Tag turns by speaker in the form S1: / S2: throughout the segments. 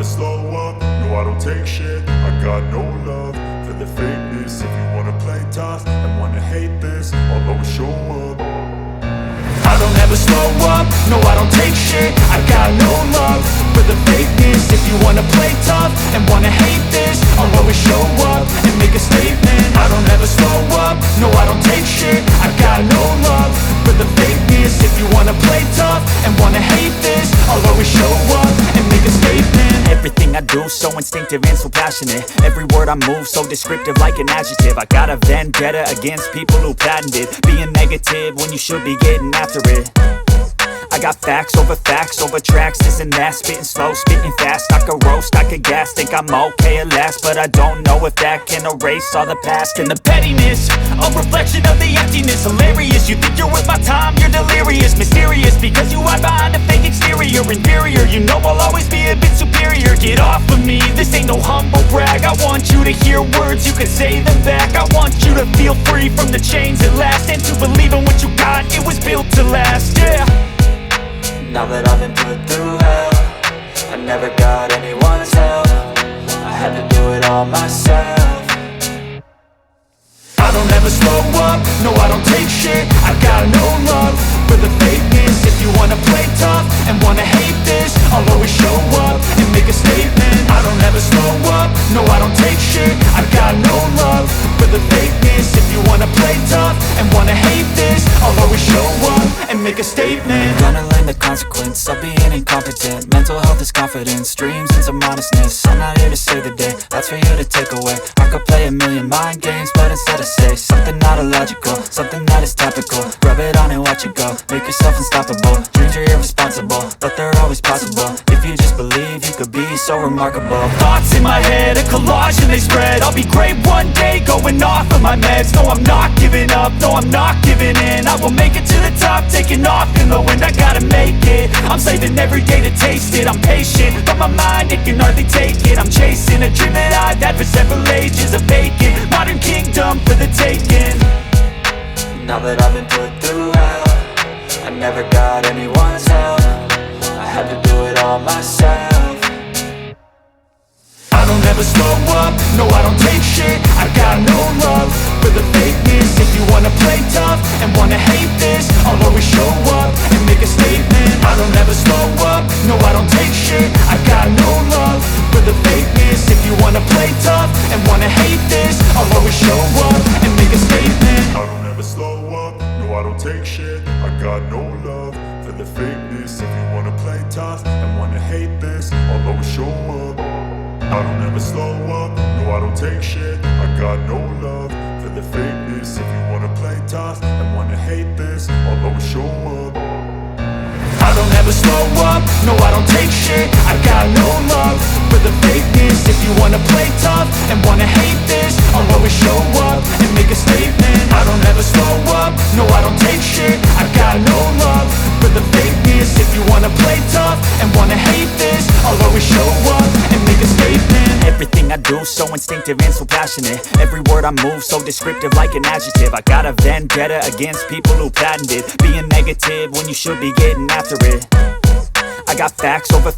S1: slow up, no I don't take shit. I got no love for the fakeness. If you wanna play tough and wanna hate this, I'll always show up. I don't ever slow up, no I don't take shit. I got no love for the fakeness. If you wanna play tough and wanna hate this, I'll always show up and make a statement. I don't ever slow up, no I don't take shit. I got no love for the fakeness. If you wanna play tough and wanna hate this, I'll always show up and make a statement.
S2: Everything I do so instinctive and so passionate. Every word I move so descriptive like an adjective. I got a vendetta against people who patented being negative when you should be getting after it. I got facts over tracks, this and that. Spitting slow, spitting fast, I could roast, I could gas. Think I'm okay at last, but I don't know if that can erase all the past. And the pettiness, a reflection of the emptiness. Hilarious, you think you're worth my time, you're delirious. Mysterious, because you hide behind a fake exterior. Inferior, you know I'll always be a bit superior. Get off of me, this ain't no humble brag. I want you to hear words, you can say them back. I want you to feel free from the chains at last, and to believe in what you got, it was built to last, yeah.
S3: Now that I've been put through hell, I never got anyone's help. I had to do it all myself.
S1: I don't ever slow up, no I don't take shit. I got no love for the fakeness. If you wanna play tough and wanna hate this, I'll always show up and make a statement. I don't ever slow up, no I don't take shit. I got no love for the fakeness. If you wanna play tough and wanna hate this, I'll always show up and make a statement.
S3: Gonna learn the consequence of being incompetent. Mental health is confidence, dreams and some honestness. I'm not here to save the day, that's for you to take away. I could play a million mind games, but instead I say something not illogical, something that is topical. Rub it on and watch it go, make yourself unstoppable. Dreams are irresponsible, but they're always possible. If you just believe, you could be so remarkable.
S2: Thoughts in my head, a collage and they spread. I'll be great one day, going off of my meds. No, I'm not giving up, no, I'm not giving in. I will make it to the top, taking off in the wind. I gotta make it, I'm saving every day to taste it. I'm patient, but my mind, it can hardly take it. I'm chasing a dream that I've had for several ages. A vacant, modern kingdom for the taking.
S3: Now that I've been put through hell, I never got anyone's help. I had to do it all myself.
S1: I don't ever slow up, no I don't take shit. I got no love for the fakeness. If you wanna play tough and wanna hate this, I'll always show up and make a statement. I don't ever slow up, no I don't take shit. I got no love for the fakeness. If you wanna play tough and wanna hate this, I'll always show up and make a statement. I don't ever slow up, no I don't take shit. I got no love for the fakeness. If you wanna play tough and wanna hate this, I'll always show up. I don't ever slow up, no I don't take shit. I got no love for the fakeness. If you wanna play tough and wanna hate this, I'll always show up. I don't ever slow up, no I don't take shit. I got no love for the fakeness. If you wanna play tough and wanna hate this, I'll always show up and make a statement. I don't ever slow up, no I don't take shit. I got no love for the fakeness. If you wanna play tough and wanna hate this, I'll always show up and make a statement.
S2: Everything I do so instinctive and so passionate. Every word I move so descriptive like an adjective. I got a vendetta against people who patented being negative when you should be getting after it. I got facts over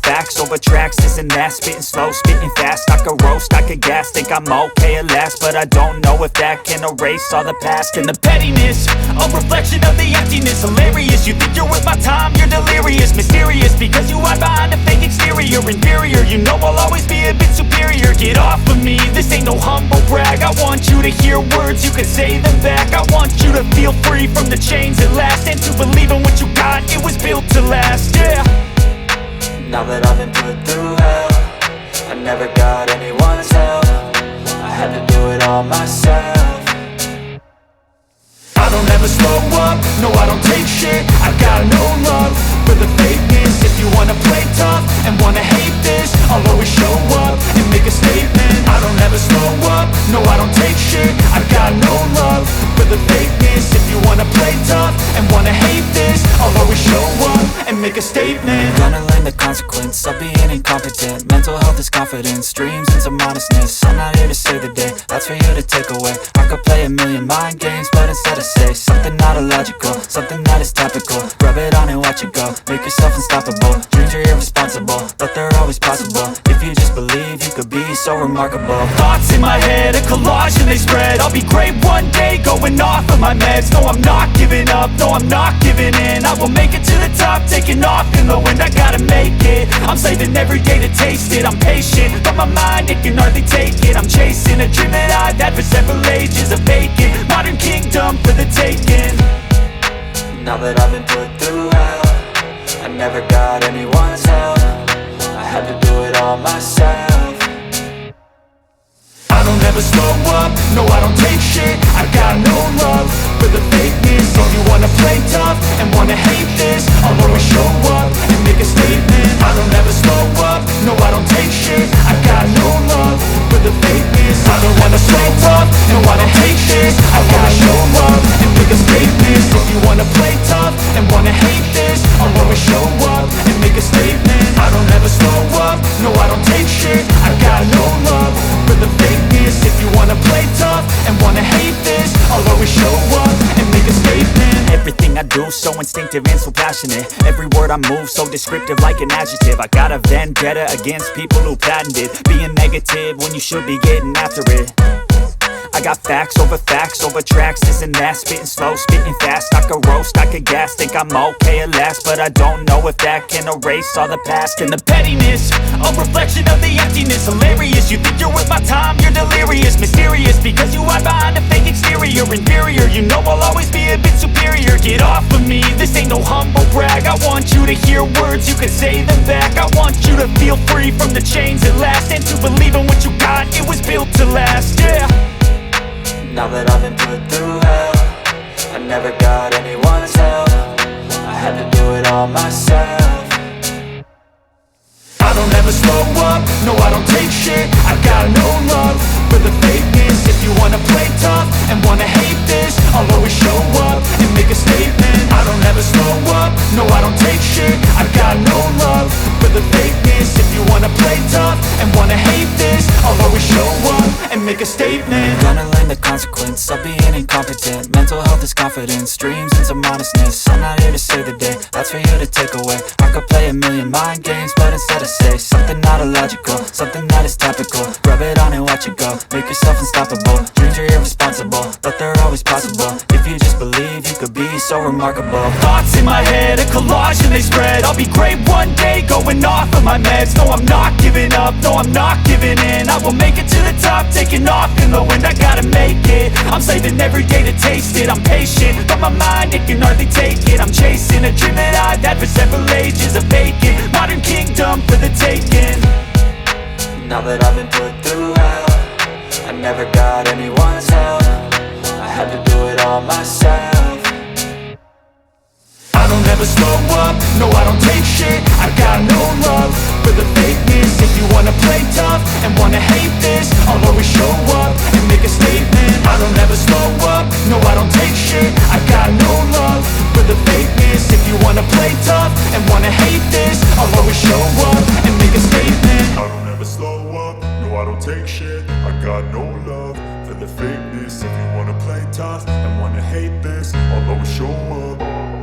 S2: tracks, this and that. Spitting slow, spitting fast, I could roast, I could gas. Think I'm okay at last, but I don't know if that can erase all the past. And the pettiness, a reflection of the emptiness. Hilarious, you think you're worth my time, you're delirious. Mysterious, because you hide behind a fake exterior. Inferior, you know I'll always be a bit superior. Get off of me, this ain't no humble brag. I want you to hear words, you can say them back. I want you to feel free from the chains at last, and to believe in what you got, it was built to last, yeah.
S3: Now that I've been put through hell, I never got anyone's help. I had to do it all myself.
S1: I don't ever slow up, no I don't take shit. I got no love for the fakeness. If you wanna play tough and wanna hate this, I'll always show up and make a statement. I don't ever slow up, no I don't take shit. I got no love for the fakeness. If you wanna play tough and wanna hate this, I'll always show up and make a statement.
S3: Gonna learn the consequence of being incompetent. Mental health is confidence, dreams and some honestness. I'm not here to save the day, that's for you to take away. I could play a million mind games, but instead I say something not illogical, something that is topical. Rub it on and watch it go, make yourself unstoppable. Dreams are irresponsible, but they're always possible. If you just could be so remarkable.
S1: Thoughts in my head, a collage and they spread. I'll be great one day, going off of my meds. No, I'm not giving up, no, I'm not giving in. I will make it to the top, taking off in the wind. I gotta make it, I'm saving every day to taste it. I'm patient, but my mind, it can hardly take it. I'm chasing a dream that I've had for several ages. A vacant, modern kingdom for the taking.
S3: Now that I've been put through hell, I never got anyone's help. I had to do it all myself.
S1: I don't ever slow up, no I don't take shit. I got no love for the fakeness. If you wanna play tough and wanna hate this, I'll always show up and make a statement. I don't ever slow up, no I don't take shit. I got no love for the fakeness. I don't wanna play tough and wanna hate this, I wanna show up and make a statement. If you wanna play tough and wanna hate this, I'll always show up and make a statement. I don't ever slow up, no I don't take shit. I got no love for the fakeness. If you wanna play tough and wanna hate this, I'll always show up and make a statement.
S2: Everything I do so instinctive and so passionate. Every word I move so descriptive like an adjective. I got a vendetta against people who patented being negative when you should be getting after it. I got facts over tracks, this and that. Spitting slow, spitting fast, I could roast, I could gas. Think I'm okay at last, but I don't know if that can erase all the past.
S1: And the pettiness, a reflection of the emptiness. Hilarious, you think you're worth my time, you're delirious. Mysterious, because you hide behind a fake exterior. Inferior, you know I'll always be a bit superior. Get off of me, this ain't no humble brag. I want you to hear words, you can say them back. I want you to feel free from the chains at last, and to believe in what you got, it was built to last, yeah.
S3: Now that I've been put through hell, I never got anyone's help. I had to do it all myself.
S1: I don't ever slow up, no I don't take shit. I got no love for the fakeness. If you wanna play tough and wanna hate this, I'll always show up and make a statement. I don't ever slow up, no I don't take shit. I got no love for the fakeness. If you wanna play tough and wanna hate this, I'll always show up and make a statement.
S3: Gonna learn the consequence of being incompetent. Mental health is confidence, dreams and some honestness. I'm not here to save the day, that's for you to take away. I could play a million mind games, but instead I say something not illogical, something that is topical. Rub it on and watch it go, make yourself unstoppable. Dreams are irresponsible, but they're always possible. If you just believe, you could be so remarkable.
S1: Thoughts in my head, a collage and they spread. I'll be great one day, going off of my meds. No, I'm not giving up, no, I'm not giving in. I will make it to the top, taking off in the wind. I gotta make it, I'm saving every day to taste it. I'm patient, but my mind, it can hardly take it. I'm chasing a dream that I've had for several ages. A vacant, modern kingdom for the taking.
S3: Now that I've been put through hell, I never got anyone's help. I had to do it all myself.
S1: I don't ever slow up, no I don't take shit. I got no love for the fakeness. If you wanna play tough and wanna hate this, I'll always show up and make a statement. I don't ever slow up, no I don't take shit. I got no love for the fakeness. If you wanna play tough and wanna hate this, I'll always show up and make a statement.
S4: I don't ever slow up, no I don't take shit. I got no love for the fakeness. If you wanna play tough and wanna hate this, I'll always show up.